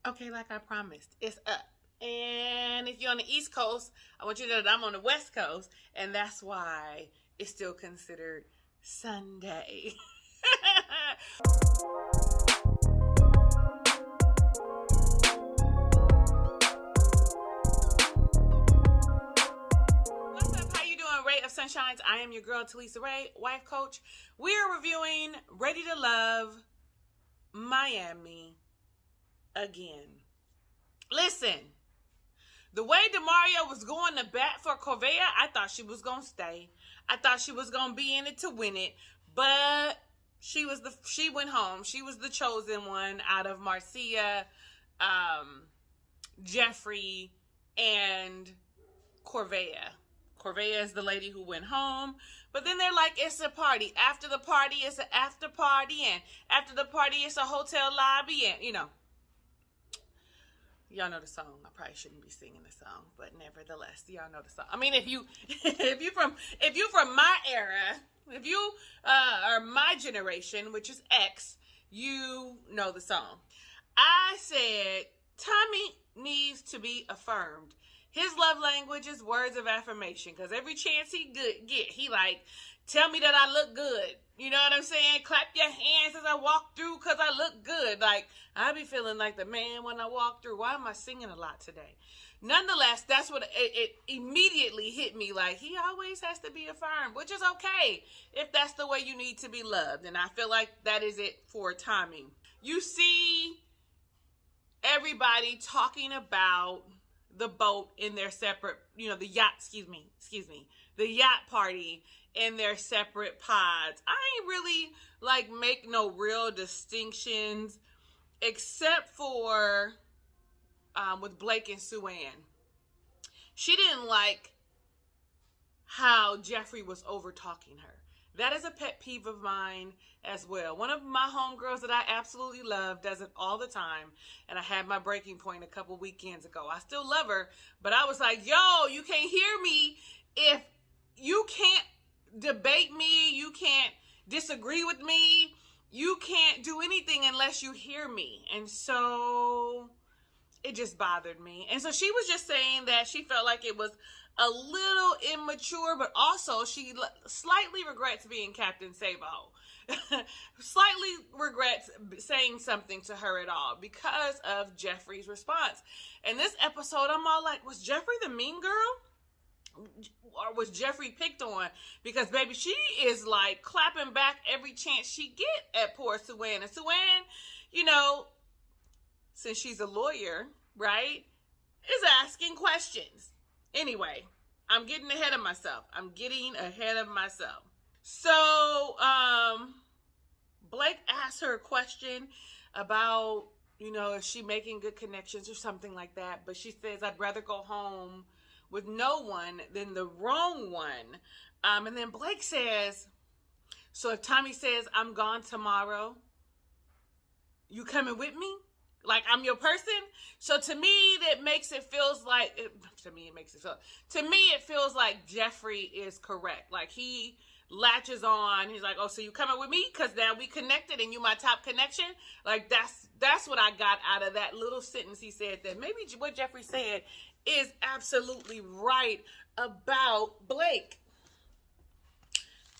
Okay, like I promised, it's up. And if you're on the East Coast, I want you to know that I'm on the West Coast, and that's why it's still considered Sunday. What's up? How you doing, Ray of Sunshines? I am your girl, Talisa Ray, wife coach. We are reviewing Ready to Love Miami again. Listen, the way Demario was going to bat for Corvea, I thought she was going to stay. I thought she was going to be in it to win it, but she went home. She was the chosen one out of Marcia, Jeffrey, and Corvea. Corvea is the lady who went home, but then they're like, it's a party. After the party, it's an after party, and after the party, it's a hotel lobby, and you know. Y'all know the song. I probably shouldn't be singing the song, but nevertheless, y'all know the song. I mean, if you from my era, if you are my generation, which is X, you know the song. I said Tommy needs to be affirmed. His love language is words of affirmation, because every chance he get, he like, tell me that I look good. You know what I'm saying? Clap your hands as I walk through because I look good. Like, I be feeling like the man when I walk through. Why am I singing a lot today? Nonetheless, that's what it immediately hit me. Like, he always has to be affirmed, which is okay if that's the way you need to be loved. And I feel like that is it for Tommy. You see everybody talking about the boat in their separate, the yacht, the yacht party in their separate pods. I ain't really make no real distinctions except for with Blake and Sue-Ann. She didn't like how Jeffrey was over talking her. That is a pet peeve of mine as well. One of my homegirls that I absolutely love does it all the time. And I had my breaking point a couple weekends ago. I still love her, but I was like, yo, you can't hear me if you can't debate me. You can't disagree with me. You can't do anything unless you hear me. And so it just bothered me. And so she was just saying that she felt like it was a little immature, but also she slightly regrets being Captain Sabo. Slightly regrets saying something to her at all because of Jeffrey's response. In this episode, I'm all like, was Jeffrey the mean girl? Or was Jeffrey picked on? Because, baby, she is like clapping back every chance she get at poor Sue-Ann. And Sue-Ann, since she's a lawyer, right, is asking questions. Anyway, I'm getting ahead of myself. So, Blake asked her a question about, is she making good connections or something like that. But she says, I'd rather go home with no one than the wrong one. And then Blake says, so if Tommy says, I'm gone tomorrow, you coming with me? Like, I'm your person? So to me, it feels like Jeffrey is correct. Like, he latches on. He's like, oh, so you coming with me? Because now we connected and you my top connection? Like, that's what I got out of that little sentence he said there. Maybe what Jeffrey said is absolutely right about Blake.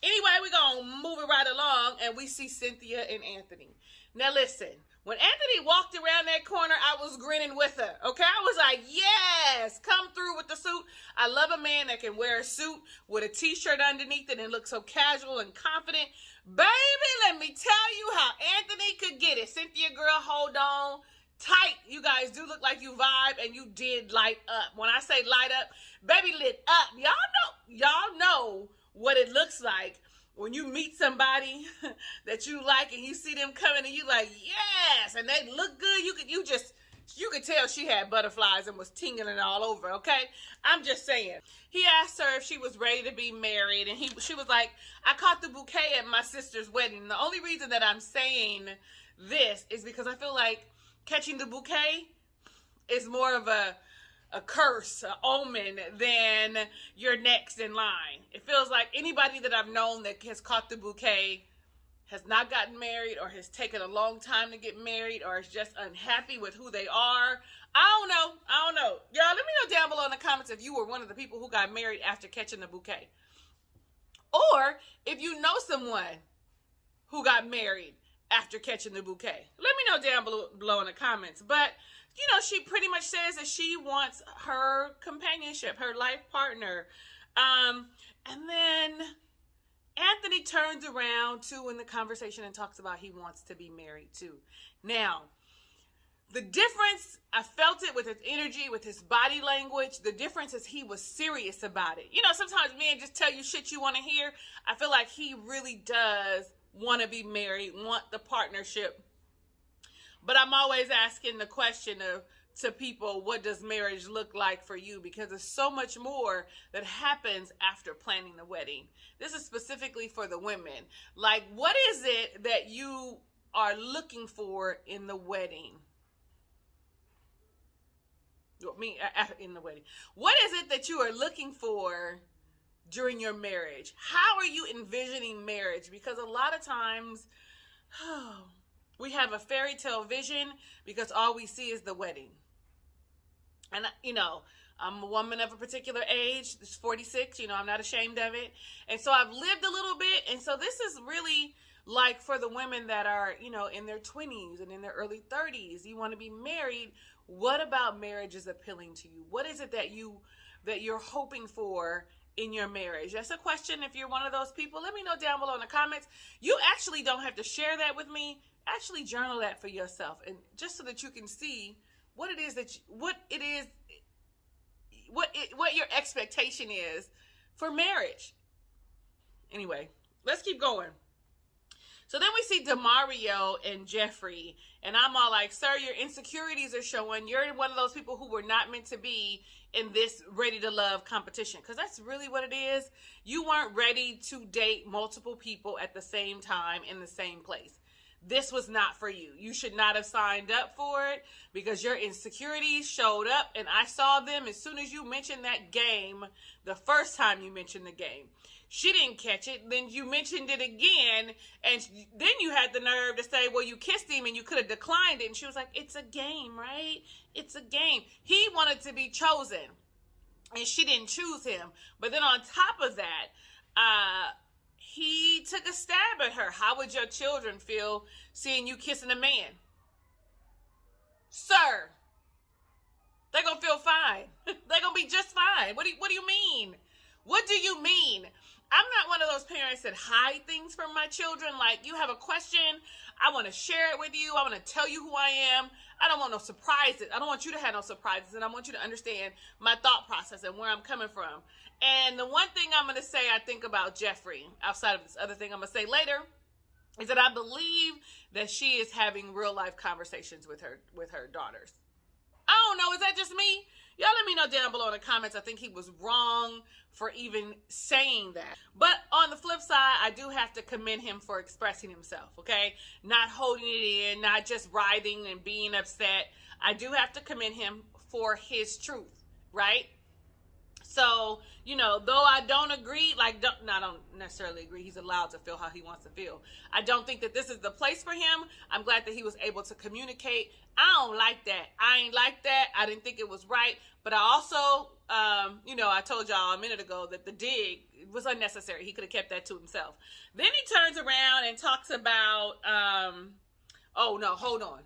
Anyway, we're going to move it right along, and we see Cynthia and Anthony. Now, listen. When Anthony walked around that corner, I was grinning with her, okay? I was like, yes, come through with the suit. I love a man that can wear a suit with a t-shirt underneath it and look so casual and confident. Baby, let me tell you how Anthony could get it. Cynthia, girl, hold on tight. You guys do look like you vibe, and you did light up. When I say light up, baby, lit up. Y'all know what it looks like when you meet somebody that you like and you see them coming and you like, yes, and they look good. You could tell she had butterflies and was tingling all over, okay? I'm just saying. He asked her if she was ready to be married, and she was like, I caught the bouquet at my sister's wedding. The only reason that I'm saying this is because I feel like catching the bouquet is more of a curse, an omen, than you're next in line. It feels like anybody that I've known that has caught the bouquet has not gotten married, or has taken a long time to get married, or is just unhappy with who they are. I don't know. Y'all, let me know down below in the comments if you were one of the people who got married after catching the bouquet. Or if you know someone who got married after catching the bouquet. Let me know down below in the comments. But, you know, she pretty much says that she wants her companionship, her life partner. And then Anthony turns around too in the conversation and talks about he wants to be married too. Now, the difference, I felt it with his energy, with his body language. The difference is he was serious about it. You know, sometimes men just tell you shit you want to hear. I feel like he really does want to be married, want the partnership. But I'm always asking the question to people, what does marriage look like for you? Because there's so much more that happens after planning the wedding. This is specifically for the women. Like, what is it that you are looking for in the wedding? In the wedding. What is it that you are looking for during your marriage? How are you envisioning marriage? Because a lot of times we have a fairy tale vision because all we see is the wedding. And, you know, I'm a woman of a particular age, 46, you know, I'm not ashamed of it. And so I've lived a little bit. And so this is really like for the women that are, you know, in their 20s and in their early 30s, you want to be married. What about marriage is appealing to you? What is it that you're hoping for in your marriage? That's a question. If you're one of those people, let me know down below in the comments. You actually don't have to share that with me. Actually journal that for yourself, and just so that you can see what it is that what your expectation is for marriage. Anyway, let's keep going. So then we see Demario and Jeffrey, and I'm all like, sir, your insecurities are showing. You're one of those people who were not meant to be in this ready to love competition, because that's really what it is. You weren't ready to date multiple people at the same time in the same place. This was not for you. You should not have signed up for it because your insecurities showed up, and I saw them as soon as you mentioned that game, the first time you mentioned the game. She didn't catch it. Then you mentioned it again, and then you had the nerve to say, well, you kissed him and you could have declined it. And she was like, it's a game, right? It's a game. He wanted to be chosen, and she didn't choose him. But then on top of that, he took a stab at her. How would your children feel seeing you kissing a man? Sir, they're going to feel fine. They're going to be just fine. What do you mean? What do you mean? I'm not one of those parents that hide things from my children. Like, you have a question, I want to share it with you. I want to tell you who I am. I don't want no surprises. I don't want you to have no surprises. And I want you to understand my thought process and where I'm coming from. And the one thing I'm going to say I think about Jeffrey, outside of this other thing I'm going to say later, is that I believe that she is having real life conversations with her daughters. I don't know. Is that just me? Y'all let me know down below in the comments. I think he was wrong for even saying that. But on the flip side, I do have to commend him for expressing himself, okay? Not holding it in, not just writhing and being upset. I do have to commend him for his truth, right? So, you know, though I don't agree, I don't necessarily agree. He's allowed to feel how he wants to feel. I don't think that this is the place for him. I'm glad that he was able to communicate. I don't like that. I ain't like that. I didn't think it was right. But I also, you know, I told y'all a minute ago that the dig was unnecessary. He could have kept that to himself. Then he turns around and talks about, oh no, hold on.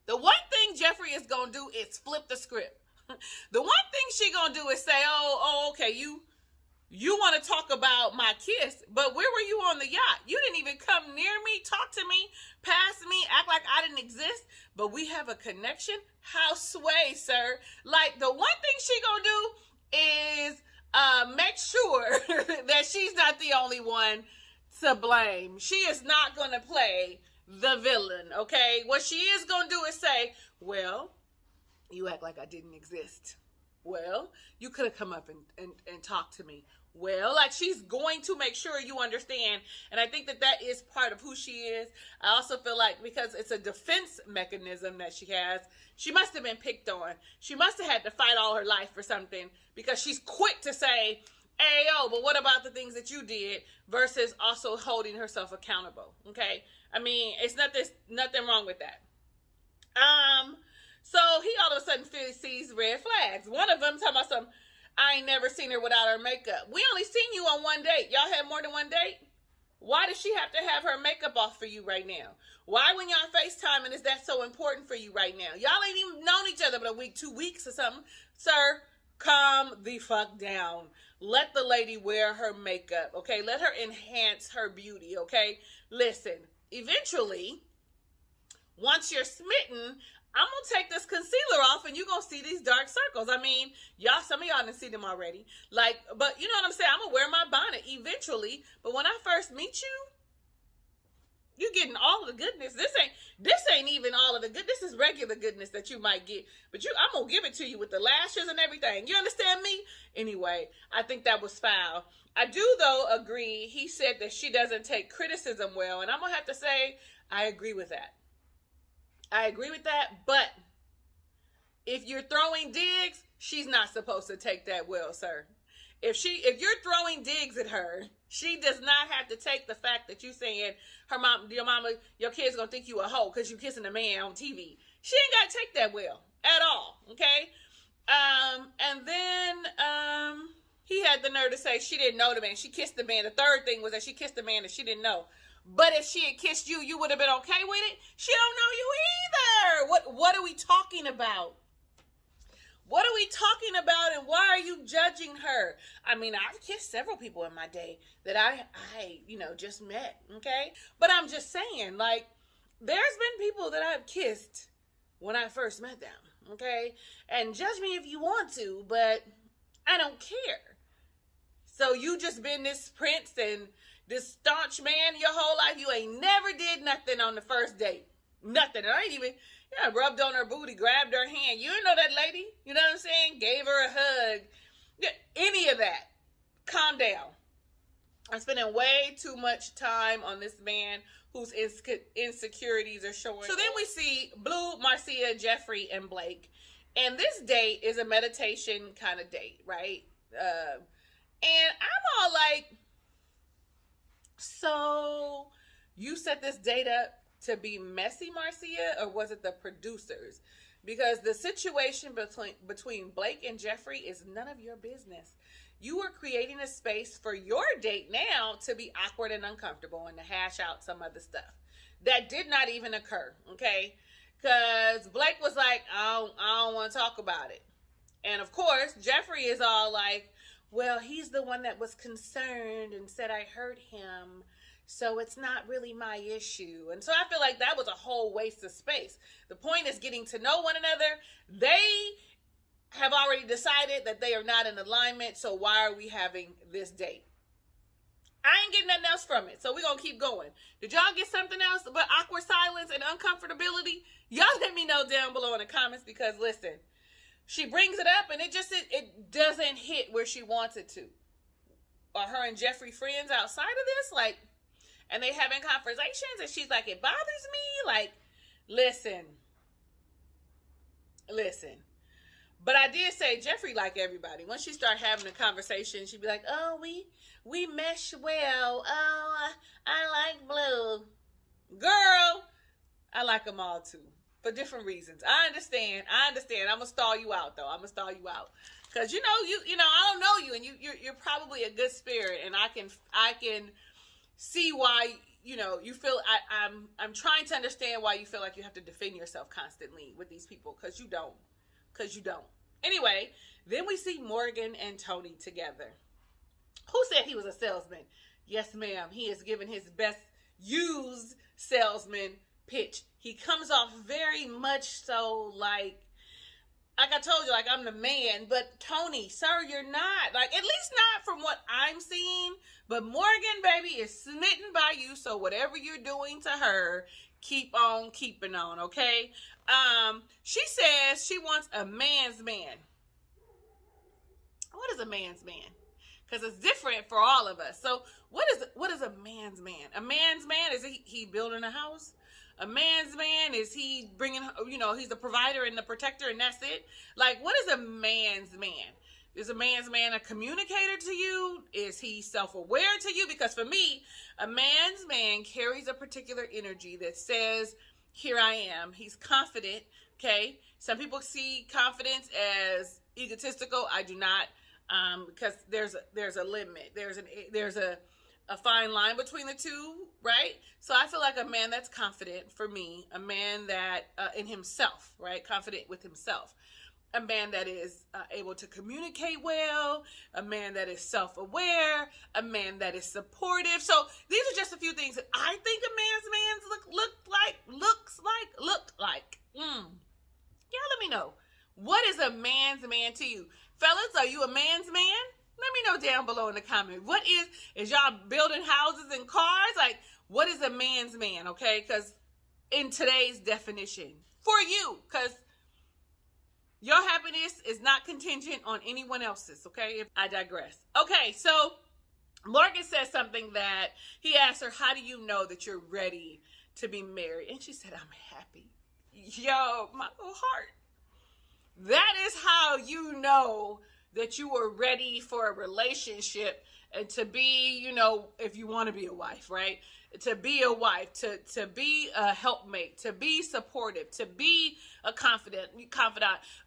The one thing Jeffrey is going to do is flip the script. The one thing she gonna do is say, oh, okay, you want to talk about my kiss, but where were you on the yacht? You didn't even come near me, talk to me, pass me, act like I didn't exist, but we have a connection? How sway, sir? Like, the one thing she gonna do is make sure that she's not the only one to blame. She is not gonna play the villain, okay? What she is gonna do is say, well, you act like I didn't exist. Well, you could have come up and talked to me. Well, like, she's going to make sure you understand. And I think that is part of who she is. I also feel like because it's a defense mechanism that she has, she must have been picked on. She must have had to fight all her life for something, because she's quick to say, Ayo, but what about the things that you did versus also holding herself accountable? Okay, I mean, it's nothing wrong with that. So he all of a sudden sees red flags. One of them talking about something. I ain't never seen her without her makeup. We only seen you on one date. Y'all had more than one date? Why does she have to have her makeup off for you right now? Why, when y'all FaceTiming, is that so important for you right now? Y'all ain't even known each other but a week, 2 weeks or something. Sir, calm the fuck down. Let the lady wear her makeup, okay? Let her enhance her beauty, okay? Listen, eventually, once you're smitten, I'm going to take this concealer off and you're going to see these dark circles. I mean, some of y'all didn't see them already. Like, but you know what I'm saying? I'm going to wear my bonnet eventually. But when I first meet you, you're getting all of the goodness. This ain't even all of the good. This is regular goodness that you might get. But I'm going to give it to you with the lashes and everything. You understand me? Anyway, I think that was foul. I do, though, agree. He said that she doesn't take criticism well. And I'm going to have to say, I agree with that. I agree with that, but if you're throwing digs, she's not supposed to take that well, sir. If you're throwing digs at her, she does not have to take the fact that you saying your kid's gonna think you a hoe because you kissing a man on TV. She ain't gotta take that well at all, okay? And then he had the nerve to say she didn't know the man. She kissed the man. The third thing was that she kissed the man that she didn't know. But if she had kissed you, you would have been okay with it? She don't know you either. What are we talking about? What are we talking about, and why are you judging her? I mean, I've kissed several people in my day that I just met, okay? But I'm just saying, like, there's been people that I've kissed when I first met them, okay? And judge me if you want to, but I don't care. So you just been this prince and this staunch man your whole life. You ain't never did nothing on the first date. Nothing. And I ain't even, rubbed on her booty, grabbed her hand. You didn't know that lady. You know what I'm saying? Gave her a hug. Any of that. Calm down. I'm spending way too much time on this man whose insecurities are showing. So then we see Blue, Marcia, Jeffrey, and Blake. And this date is a meditation kind of date, right? And I'm all like, so you set this date up to be messy, Marcia, or was it the producers? Because the situation between Blake and Jeffrey is none of your business. You were creating a space for your date now to be awkward and uncomfortable and to hash out some other stuff. That did not even occur, okay? Because Blake was like, I don't want to talk about it. And of course, Jeffrey is all like, well, he's the one that was concerned and said I hurt him, so it's not really my issue. And so I feel like that was a whole waste of space. The point is getting to know one another. They have already decided that they are not in alignment, so why are we having this date? I ain't getting nothing else from it, so we're going to keep going. Did y'all get something else but awkward silence and uncomfortability? Y'all let me know down below in the comments, because listen, she brings it up and it doesn't hit where she wants it to. Are her and Jeffrey friends outside of this? Like, and they having conversations and she's like, it bothers me? Like, listen. But I did say Jeffrey like everybody. Once she start having a conversation, she'd be like, oh, we mesh well. Oh, I like Blue. Girl, I like them all too. For different reasons. I understand. I'm gonna stall you out though. Cause you know, I don't know you, and you're probably a good spirit, and I can see why, you feel, I'm trying to understand why you feel like you have to defend yourself constantly with these people, cause you don't. Anyway, then we see Morgan and Tony together. Who said he was a salesman? Yes, ma'am. He is giving his best used salesman pitch. He comes off very much so like I told you, like I'm the man, but Tony, sir, you're not. Like, at least not from what I'm seeing. But Morgan, baby, is smitten by you, so whatever you're doing to her, keep on keeping on, okay? She says she wants a man's man. What is a man's man? Because it's different for all of us. So what is a man's man? A man's man, is he building a house? A man's man, is he bringing, he's the provider and the protector and that's it? Like, what is a man's man? Is a man's man a communicator to you? Is he self-aware to you? Because for me, a man's man carries a particular energy that says, here I am. He's confident, okay? Some people see confidence as egotistical. I do not, because there's a limit. There's a fine line between the two, right? So I feel like a man that's confident, for me, a man that in himself, right? Confident with himself. A man that is able to communicate well, a man that is self-aware, a man that is supportive. So these are just a few things that I think a man's looks like. Y'all let me know. What is a man's man to you? Fellas, are you a man's man? Let me know down below in the comments. What is y'all building houses and cars? Like, what is a man's man, okay? Because in today's definition, for you, because your happiness is not contingent on anyone else's, okay? I digress. Okay, so Morgan says something that he asked her, how do you know that you're ready to be married? And she said, I'm happy. Yo, my little heart. That is how you know that you are ready for a relationship and to be, you know, if you want to be a wife, right? To be a wife, to be a helpmate, to be supportive, to be a confidant.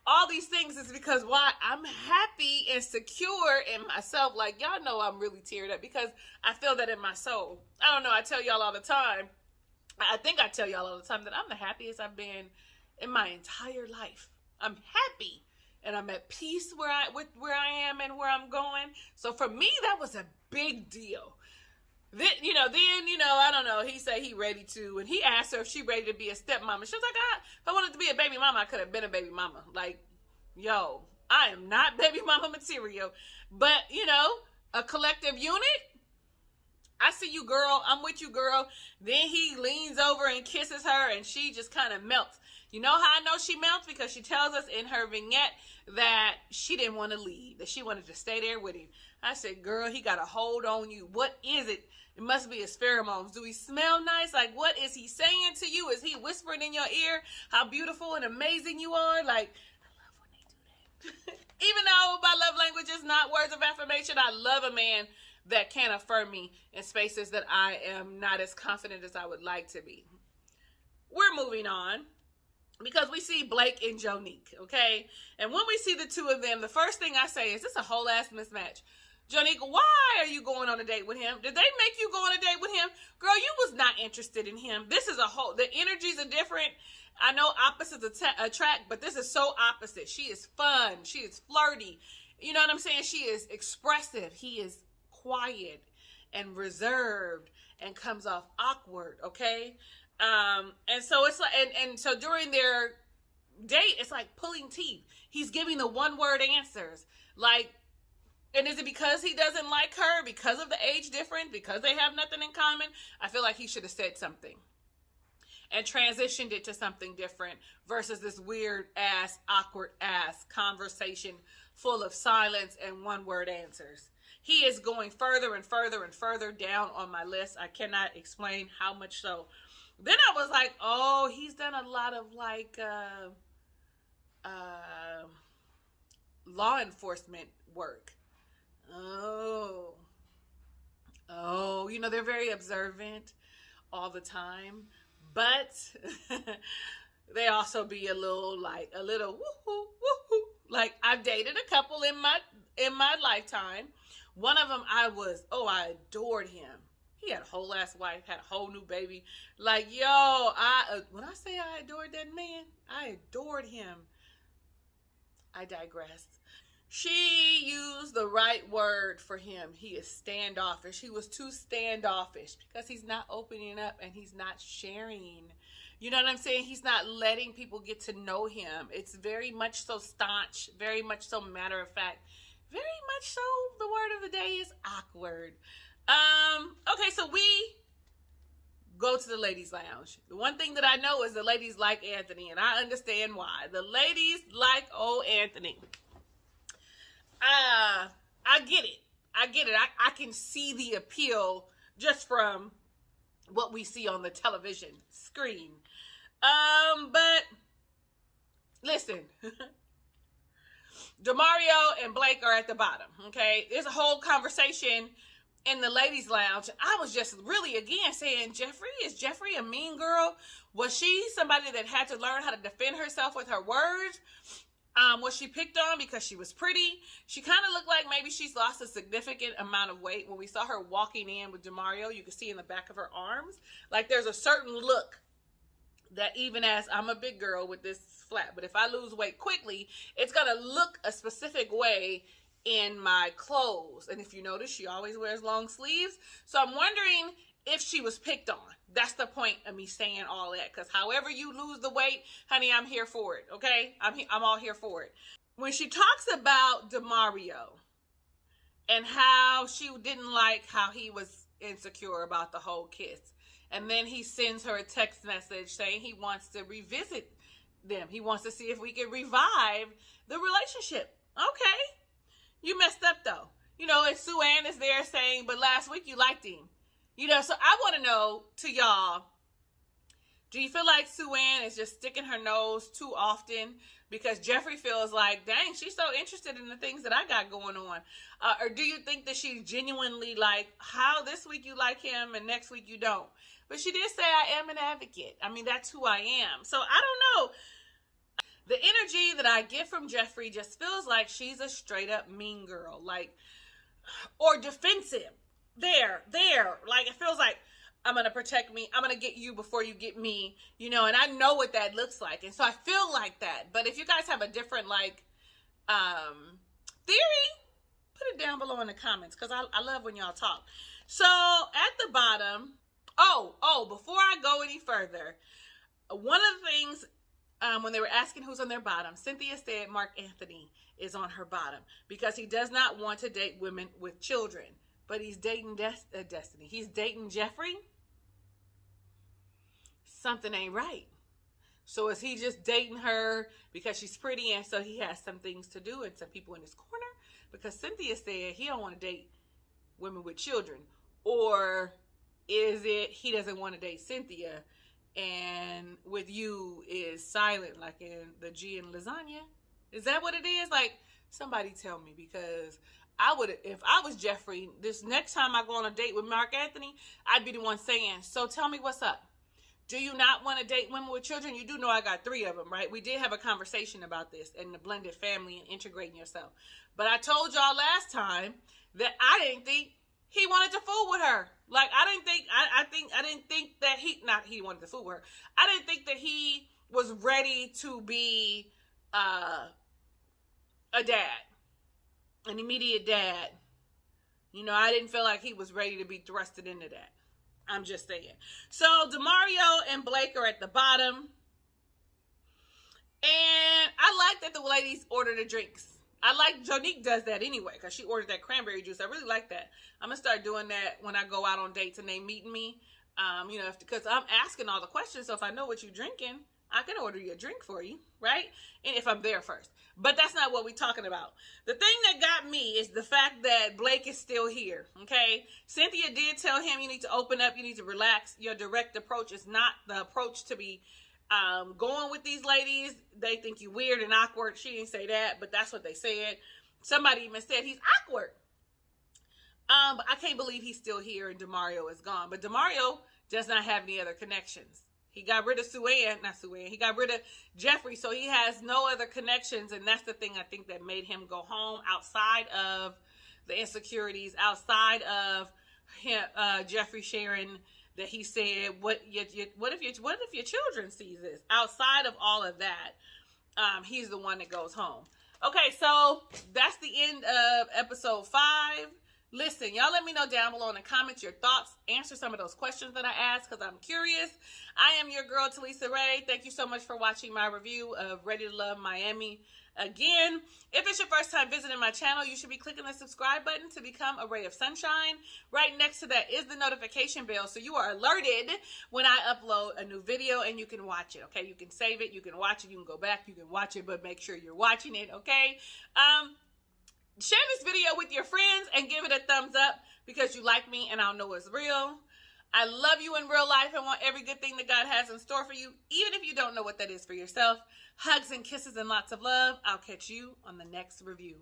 All these things is because why? I'm happy and secure in myself. Like, y'all know I'm really teared up because I feel that in my soul. I don't know. I tell y'all all the time. I think I tell y'all all the time that I'm the happiest I've been in my entire life. I'm happy and I'm at peace where I am and where I'm going. So for me, that was a big deal. Then, I don't know. He said he ready to, and he asked her if she ready to be a stepmama. She was like, if I wanted to be a baby mama, I could have been a baby mama. Like, yo, I am not baby mama material. But, a collective unit, I see you, girl. I'm with you, girl. Then he leans over and kisses her, and she just kind of melts. You know how I know she melts? Because she tells us in her vignette that she didn't want to leave, that she wanted to stay there with him. I said, girl, he got a hold on you. What is it? It must be his pheromones. Do he smell nice? Like, what is he saying to you? Is he whispering in your ear how beautiful and amazing you are? Like, I love when they do that. Even though my love language is not words of affirmation, I love a man that can affirm me in spaces that I am not as confident as I would like to be. We're moving on. Because we see Blake and Jonique, okay? And when we see the two of them, the first thing I say is, this is a whole ass mismatch. Jonique, why are you going on a date with him? Did they make you go on a date with him? Girl, you was not interested in him. This is the energies are different. I know opposites attract, but this is so opposite. She is fun. She is flirty. You know what I'm saying? She is expressive. He is quiet and reserved and comes off awkward, okay? And so it's like, and so during their date, it's like pulling teeth. He's giving the one-word answers. Like, and is it because he doesn't like her? Because of the age difference? Because they have nothing in common? I feel like he should have said something and transitioned it to something different versus this weird ass, awkward ass conversation full of silence and one-word answers. He is going further and further and further down on my list. I cannot explain how much so. Then I was like, oh, he's done a lot of like law enforcement work. Oh, they're very observant all the time, but they also be a little woohoo, woohoo. Like, I've dated a couple in my lifetime. One of them I adored him. He had a whole ass wife, had a whole new baby. Like, yo, when I say I adored that man, I adored him. I digress. She used the right word for him. He is standoffish. He was too standoffish because he's not opening up and he's not sharing. You know what I'm saying? He's not letting people get to know him. It's very much so staunch, very much so matter of fact. Very much so, the word of the day is awkward. Okay, so we go to the ladies' lounge. The one thing that I know is the ladies like Anthony, and I understand why. The ladies like old Anthony. I get it. I can see the appeal just from what we see on the television screen. But listen, Demario and Blake are at the bottom, okay? There's a whole conversation in the ladies' lounge. I was just really, again, saying, is Jeffrey a mean girl? Was she somebody that had to learn how to defend herself with her words? Was she picked on because she was pretty? She kind of looked like maybe she's lost a significant amount of weight. When we saw her walking in with Demario, you could see in the back of her arms, like there's a certain look that even as I'm a big girl with this flat, but if I lose weight quickly, it's going to look a specific way in my clothes. And if you notice, she always wears long sleeves. So I'm wondering if she was picked on. That's the point of me saying all that. Because however you lose the weight, honey, I'm here for it. Okay? I'm all here for it. When she talks about Demario and how she didn't like how he was insecure about the whole kiss, and then he sends her a text message saying he wants to revisit them. He wants to see if we can revive the relationship. Okay. You messed up though. You know, and Sue Ann is there saying, but last week you liked him. You know, so I want to know to y'all, do you feel like Sue Ann is just sticking her nose too often because Jeffrey feels like, dang, she's so interested in the things that I got going on? Or do you think that she's genuinely like, how this week you like him and next week you don't? But she did say, I am an advocate. I mean, that's who I am. So I don't know. The energy that I get from Jeffrey just feels like she's a straight up mean girl, like, or defensive. There. Like, it feels like, I'm going to protect me. I'm going to get you before you get me, you know, and I know what that looks like. And so I feel like that. But if you guys have a different, like, theory, put it down below in the comments, because I love when y'all talk. So at the bottom, before I go any further, one of the things, when they were asking who's on their bottom, Cynthia said Mark Anthony is on her bottom because he does not want to date women with children. But he's dating Destiny. He's dating Jeffrey. Something ain't right. So is he just dating her because she's pretty and so he has some things to do and some people in his corner? Because Cynthia said he don't want to date women with children. Or is it he doesn't want to date Cynthia and with you is silent like in the G in lasagna? Is that what it is? Like, somebody tell me, because I would, if I was Jeffrey, this next time I go on a date with Mark Anthony, I'd be the one saying, so tell me what's up. Do you not want to date women with children? You do know I got 3 of them, right? We did have a conversation about this and the blended family and integrating yourself. But I told y'all last time that I didn't think he wanted to fool with her. Like, I didn't think that he wanted to fool with her. I didn't think that he was ready to be a dad. An immediate dad. You know, I didn't feel like he was ready to be thrusted into that. I'm just saying. So, Demario and Blake are at the bottom. And I like that the ladies order the drinks. I like Jonique does that anyway, because she orders that cranberry juice. I really like that. I'm going to start doing that when I go out on dates and they meeting me. You know, because I'm asking all the questions. So, if I know what you're drinking, I can order you a drink for you, right? And if I'm there first. But that's not what we're talking about. The thing that got me is the fact that Blake is still here, okay? Cynthia did tell him you need to open up, you need to relax. Your direct approach is not the approach to be going with these ladies. They think you weird and awkward. She didn't say that, but that's what they said. Somebody even said he's awkward. But I can't believe he's still here and Demario is gone. But Demario does not have any other connections. He got rid of he got rid of Jeffrey, so he has no other connections, and that's the thing I think that made him go home, outside of the insecurities, outside of him, Jeffrey sharing that he said, what if your children see this? Outside of all of that, he's the one that goes home. Okay, so that's the end of episode 5. Listen, y'all let me know down below in the comments your thoughts. Answer some of those questions that I asked because I'm curious. I am your girl, Talisa Ray. Thank you so much for watching my review of Ready to Love Miami. Again, if it's your first time visiting my channel, you should be clicking the subscribe button to become a ray of sunshine. Right next to that is the notification bell, so you are alerted when I upload a new video and you can watch it, okay? You can save it, you can watch it, you can go back, you can watch it, but make sure you're watching it, okay? Share this video with your friends and give it a thumbs up because you like me and I'll know it's real. I love you in real life and want every good thing that God has in store for you, even if you don't know what that is for yourself. Hugs and kisses and lots of love. I'll catch you on the next review.